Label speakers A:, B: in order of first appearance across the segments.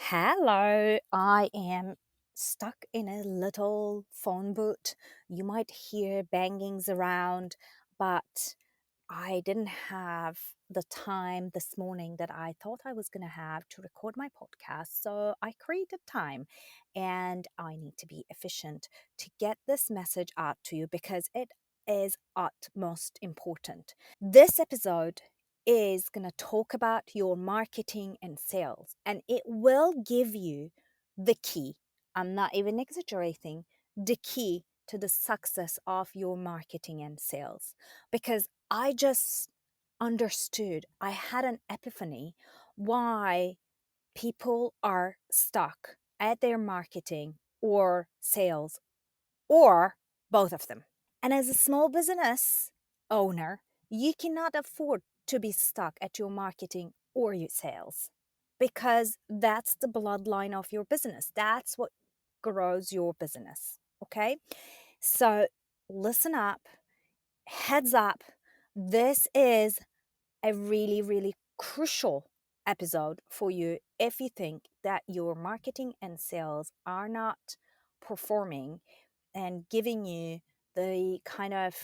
A: Hello, I am stuck in a little phone booth. You might hear bangings around, but I didn't have the time this morning that I thought I was going to have to record my podcast. So I created time and I need to be efficient to get this message out to you because it is utmost important. This episode is going to talk about your marketing and sales, and it will give you the key. I'm not even exaggerating, the key to the success of your marketing and sales because I just understood, I had an epiphany why people are stuck at their marketing or sales or both of them. And as a small business owner, you cannot afford to be stuck at your marketing or your sales because that's the bloodline of your business. That's what grows your business. Okay. So listen up, heads up. This is a really, really crucial episode for you if you think that your marketing and sales are not performing and giving you the kind of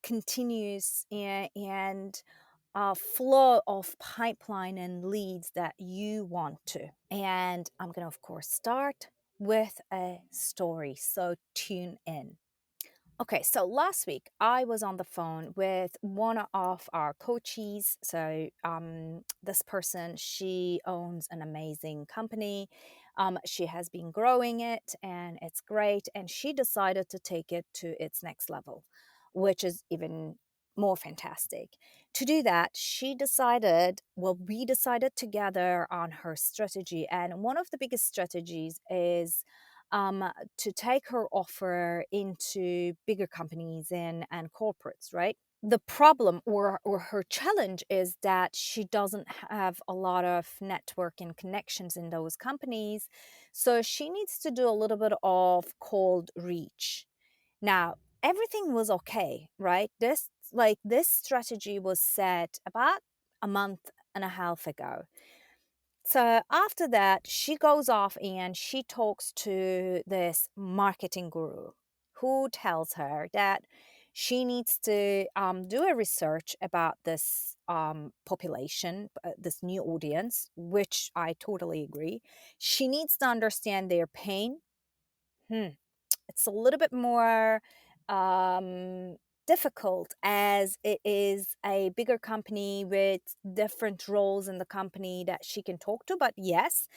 A: continuous and flow of pipeline and leads that you want to. And I'm going to, of course, start with a story. So tune in. Okay, so last week I was on the phone with one of our coaches. So this person, she owns an amazing company. She has been growing it and it's great. And she decided to take it to its next level, which is even more fantastic. To do that, we decided together on her strategy. And one of the biggest strategies is to take her offer into bigger companies and corporates, right? The problem or her challenge is that she doesn't have a lot of network and connections in those companies. So she needs to do a little bit of cold reach. Now, everything was okay, right? This strategy was set about a month and a half ago. So after that, she goes off and she talks to this marketing guru who tells her that she needs to do a research about this population, this new audience, which I totally agree. She needs to understand their pain. It's a little bit more um, difficult as it is a bigger company with different roles in the company that she can talk to. But yes,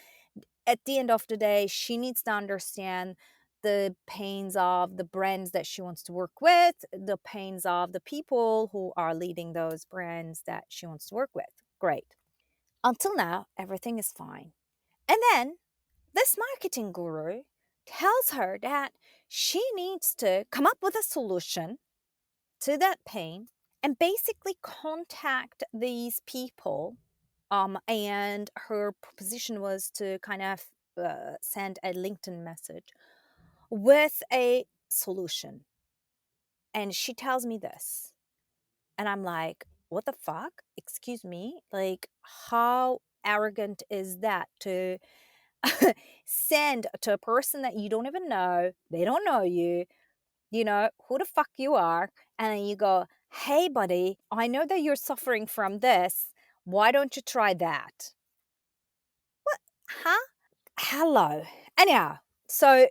A: at the end of the day, she needs to understand the pains of the brands that she wants to work with, the pains of the people who are leading those brands that she wants to work with. Great. Until now, everything is fine. And then this marketing guru tells her that she needs to come up with a solution to that pain and basically contact these people. And her proposition was to kind of send a LinkedIn message with a solution. And she tells me this. And I'm like, what the fuck? Excuse me? Like, how arrogant is that to send to a person that you don't even know, they don't know you know, who the fuck you are, and then you go, hey, buddy, I know that you're suffering from this. Why don't you try that? What? Huh? Hello. Anyhow, so,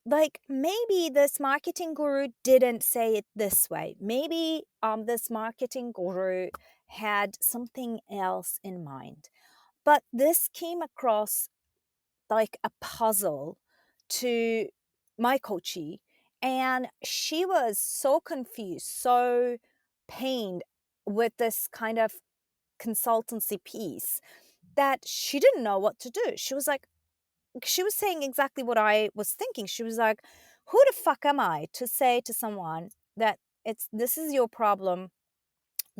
A: like maybe this marketing guru didn't say it this way. Maybe this marketing guru had something else in mind. But this came across like a puzzle to my coachee, and she was so confused, so pained with this kind of consultancy piece that she didn't know what to do. She was saying exactly what I was thinking. She was like, who the fuck am I to say to someone that this is your problem,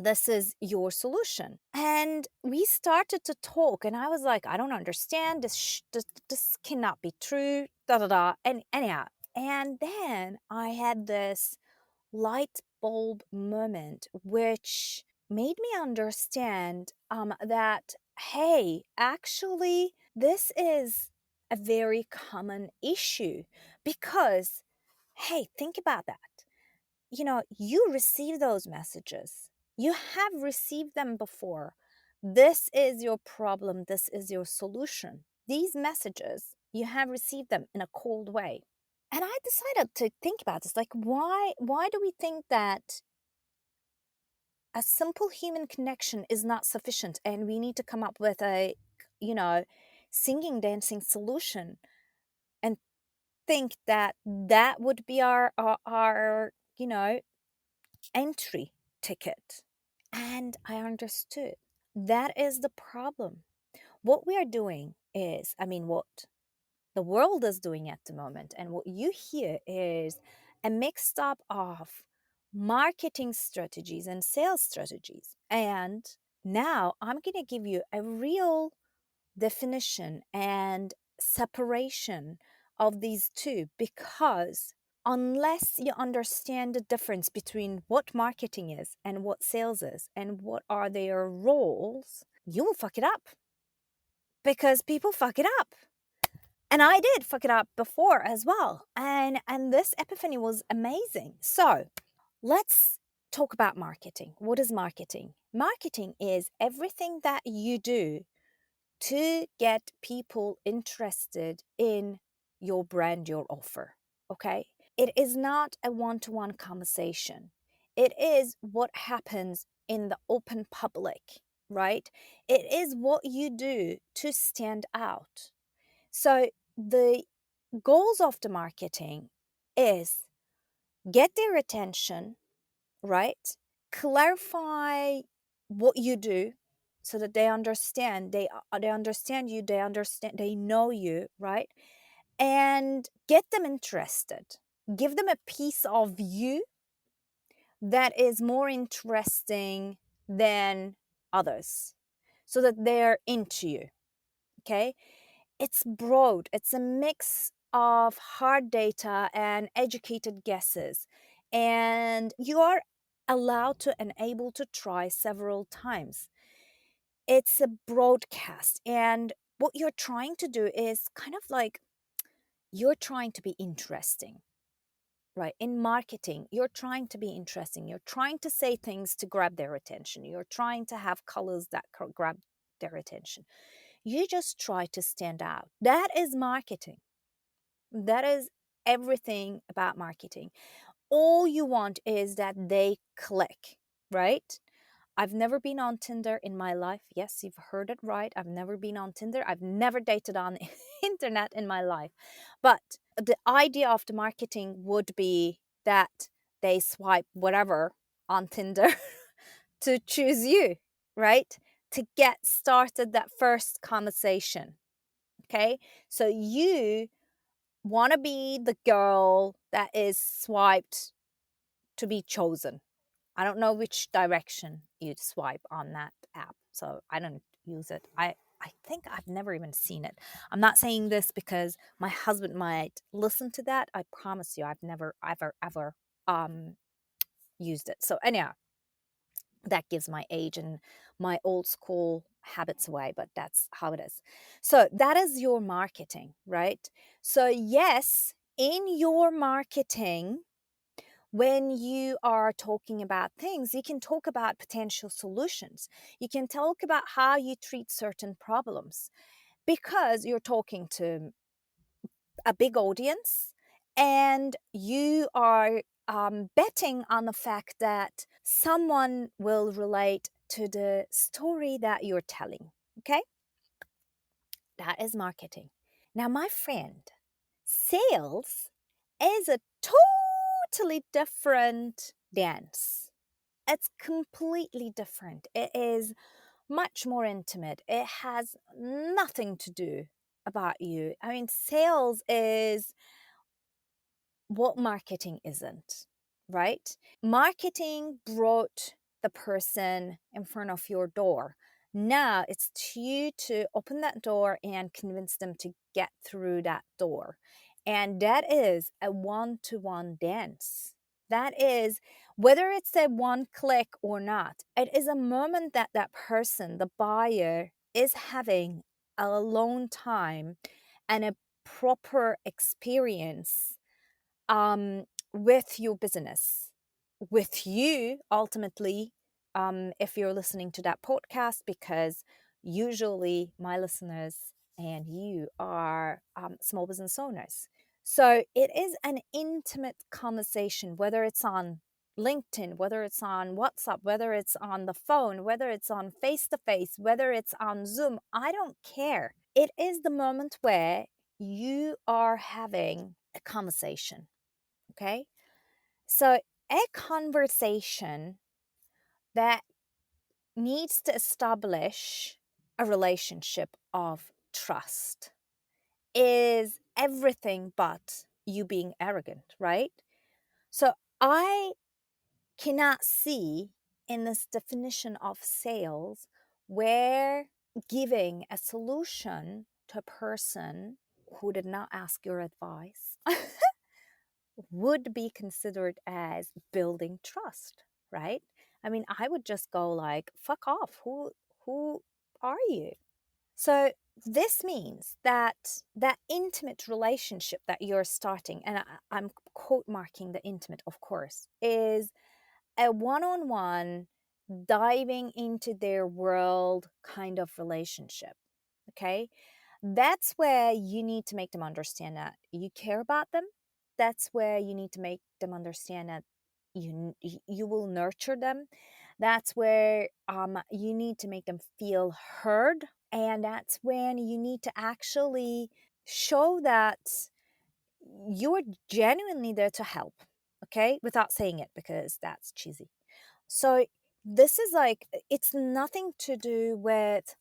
A: this is your solution? And we started to talk, and I was like, I don't understand this. This cannot be true. Da da da. And anyhow, and then I had this light bulb moment, which made me understand that hey, actually, this is a very common issue because, hey, think about that. You receive those messages. You have received them before. This is your problem. This is your solution. These messages, you have received them in a cold way. And I decided to think about this. Like, why do we think that a simple human connection is not sufficient and we need to come up with a, you know, singing, dancing solution and think that that would be our entry ticket. And I understood that is the problem. What we are doing is, what the world is doing at the moment, and what you hear is a mixed up of marketing strategies and sales strategies. And now I'm going to give you a real definition and separation of these two, because unless you understand the difference between what marketing is and what sales is and what are their roles, you will fuck it up, because people fuck it up. And I did fuck it up before as well. And this epiphany was amazing. So, let's talk about marketing. What is marketing? Marketing is everything that you do to get people interested in your brand, your offer. Okay? It is not a one to one conversation, it is what happens in the open public, right? It is what you do to stand out. So, the goals of the marketing is get their attention, right? Clarify what you do so that they understand, they understand you, they know you, right? And get them interested. Give them a piece of you that is more interesting than others so that they're into you. Okay? It's broad, it's a mix of hard data and educated guesses. And you are allowed to and able to try several times. It's a broadcast. And what you're trying to do is kind of like you're trying to be interesting, right? In marketing, you're trying to be interesting. You're trying to say things to grab their attention. You're trying to have colors that grab their attention. You just try to stand out. That is marketing. That is everything about marketing. All you want is that they click, right? I've never been on Tinder in my life. Yes, you've heard it right. I've never been on Tinder. I've never dated on internet in my life. But the idea of the marketing would be that they swipe whatever on Tinder to choose you, right? To get started that first conversation. Okay? So you want to be the girl that is swiped to be chosen. I don't know which direction you'd swipe on that app, so I don't use it. I think I've never even seen it. I'm not saying this because my husband might listen to that. I promise you, I've never ever um used it. So anyhow, that gives my age and my old school habits away, but that's how it is. So that is your marketing, right? So yes, in your marketing, when you are talking about things, you can talk about potential solutions. You can talk about how you treat certain problems because you're talking to a big audience and you are betting on the fact that someone will relate to the story that you're telling. Okay? That is marketing. Now, my friend, sales is a totally different dance. It's completely different. It is much more intimate. It has nothing to do about you. I mean, sales is what marketing isn't, right? Marketing brought the person in front of your door. Now it's to you to open that door and convince them to get through that door. And that is a one to one dance. That is, whether it's a one click or not, it is a moment that that person, the buyer, is having a alone time and a proper experience um, with your business, with you ultimately, if you're listening to that podcast, because usually my listeners and you are small business owners. So it is an intimate conversation, whether it's on LinkedIn, whether it's on WhatsApp, whether it's on the phone, whether it's on face to face, whether it's on Zoom. I don't care. It is the moment where you are having a conversation. Okay. So a conversation that needs to establish a relationship of trust is everything but you being arrogant, right? So I cannot see in this definition of sales where giving a solution to a person who did not ask your advice would be considered as building trust, right? I mean, I would just go like, fuck off. Who are you? So this means that that intimate relationship that you're starting, and I'm quote marking the intimate, of course, is a one-on-one diving into their world kind of relationship. Okay. That's where you need to make them understand that you care about them. That's where you need to make them understand that you will nurture them. That's where you need to make them feel heard, and that's when you need to actually show that you're genuinely there to help. Okay, without saying it because that's cheesy. So this is like, it's nothing to do with,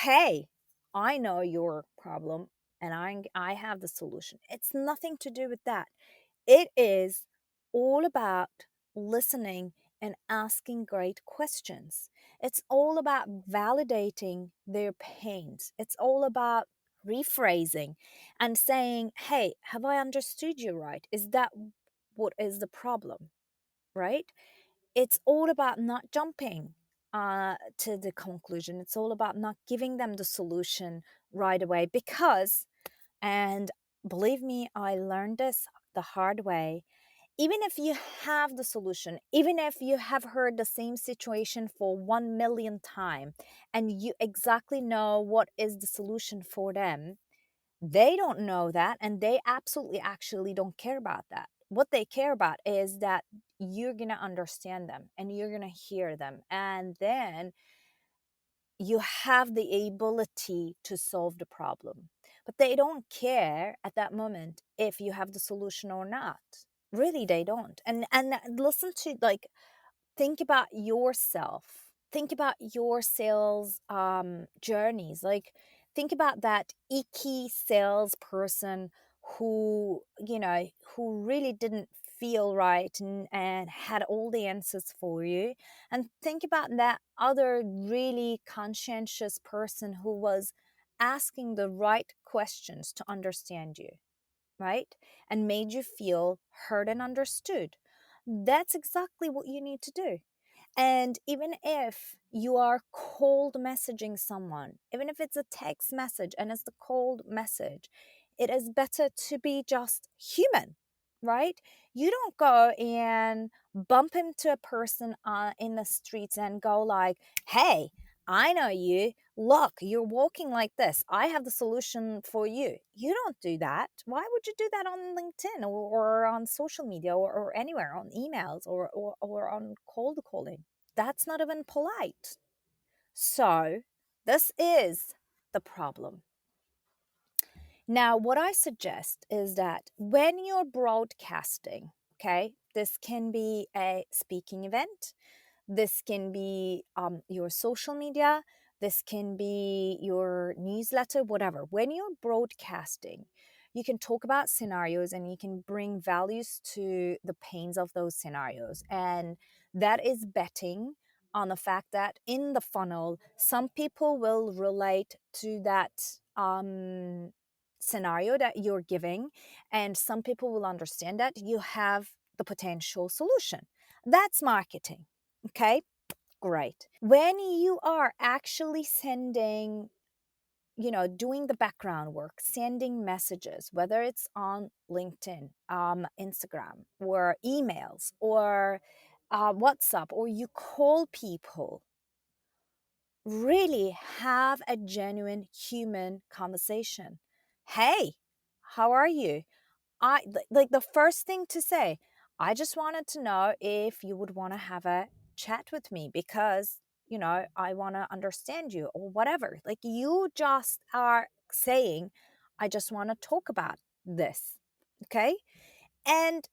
A: hey, I know your problem and I have the solution. It's nothing to do with that. It is all about listening and asking great questions. It's all about validating their pains. It's all about rephrasing and saying, hey, have I understood you right? Is that what is the problem? Right? It's all about not jumping to the conclusion. It's all about not giving them the solution right away because, and believe me, I learned this the hard way. Even if you have the solution, even if you have heard the same situation for 1 million times and you exactly know what is the solution for them, they don't know that, and they absolutely actually don't care about that. What they care about is that you're going to understand them and you're going to hear them. And then you have the ability to solve the problem. But they don't care at that moment if you have the solution or not. Really, they don't. And listen to, like, think about yourself, think about your sales journeys, like think about that icky salesperson who, you know, who really didn't feel right and had all the answers for you, and think about that other really conscientious person who was asking the right questions to understand you, right? And made you feel heard and understood. That's exactly what you need to do. And even if you are cold messaging someone, even if it's a text message and it's the cold message, it is better to be just human, right? You don't go and bump into a person in the streets and go like, hey, I know you. Look, you're walking like this. I have the solution for you. You don't do that. Why would you do that on LinkedIn or on social media or anywhere, on emails or on cold calling? That's not even polite. So, this is the problem. Now, what I suggest is that when you're broadcasting, okay, this can be a speaking event, this can be your social media, this can be your newsletter, whatever. When you're broadcasting, you can talk about scenarios and you can bring values to the pains of those scenarios. And that is betting on the fact that in the funnel, some people will relate to that scenario that you're giving, and some people will understand that you have the potential solution. That's marketing. Okay. Great. When you are actually sending, doing the background work, sending messages, whether it's on LinkedIn, Instagram, or emails, or WhatsApp, or you call people, really have a genuine human conversation. Hey, how are you? Like the first thing to say, I just wanted to know if you would want to have a chat with me because, I want to understand you or whatever. Like you just are saying, I just want to talk about this. Okay. And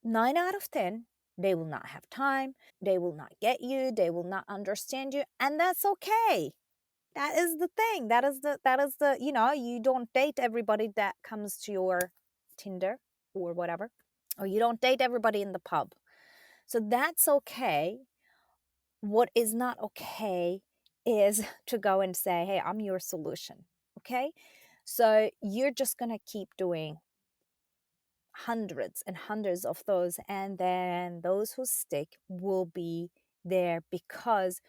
A: 9 out of 10, they will not have time. They will not get you. They will not understand you. And that's okay. That is the thing. That is the, you don't date everybody that comes to your Tinder or whatever, or you don't date everybody in the pub. So that's okay. What is not okay is to go and say, hey, I'm your solution. Okay. So you're just going to keep doing hundreds and hundreds of those. And then those who stick will be there because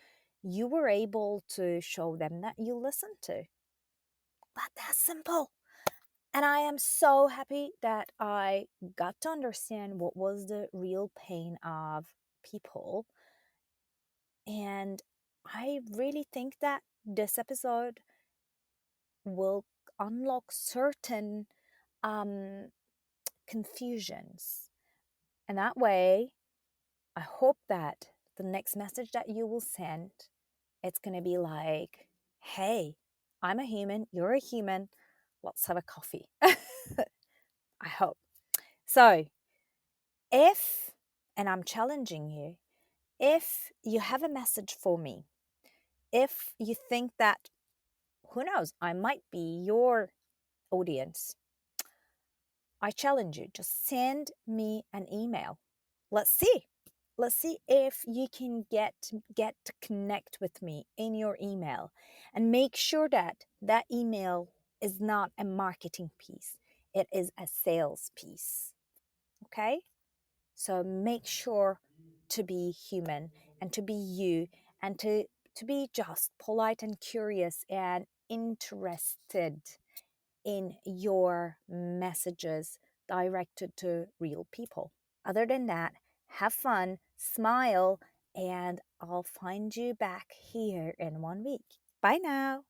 A: you were able to show them that you listen to. But that's simple. And I am so happy that I got to understand what was the real pain of people. And I really think that this episode will unlock certain um, confusions. And that way, I hope that the next message that you will send, it's going to be like, hey, I'm a human, you're a human, let's have a coffee. I hope. So, if, and I'm challenging you, if you have a message for me, if you think that, who knows, I might be your audience, I challenge you, just send me an email. Let's see. Let's see if you can get to connect with me in your email, and make sure that that email is not a marketing piece. It is a sales piece. Okay? So make sure to be human and to be you, and to be just polite and curious and interested in your messages directed to real people. Other than that, have fun, smile, and I'll find you back here in 1 week. Bye now.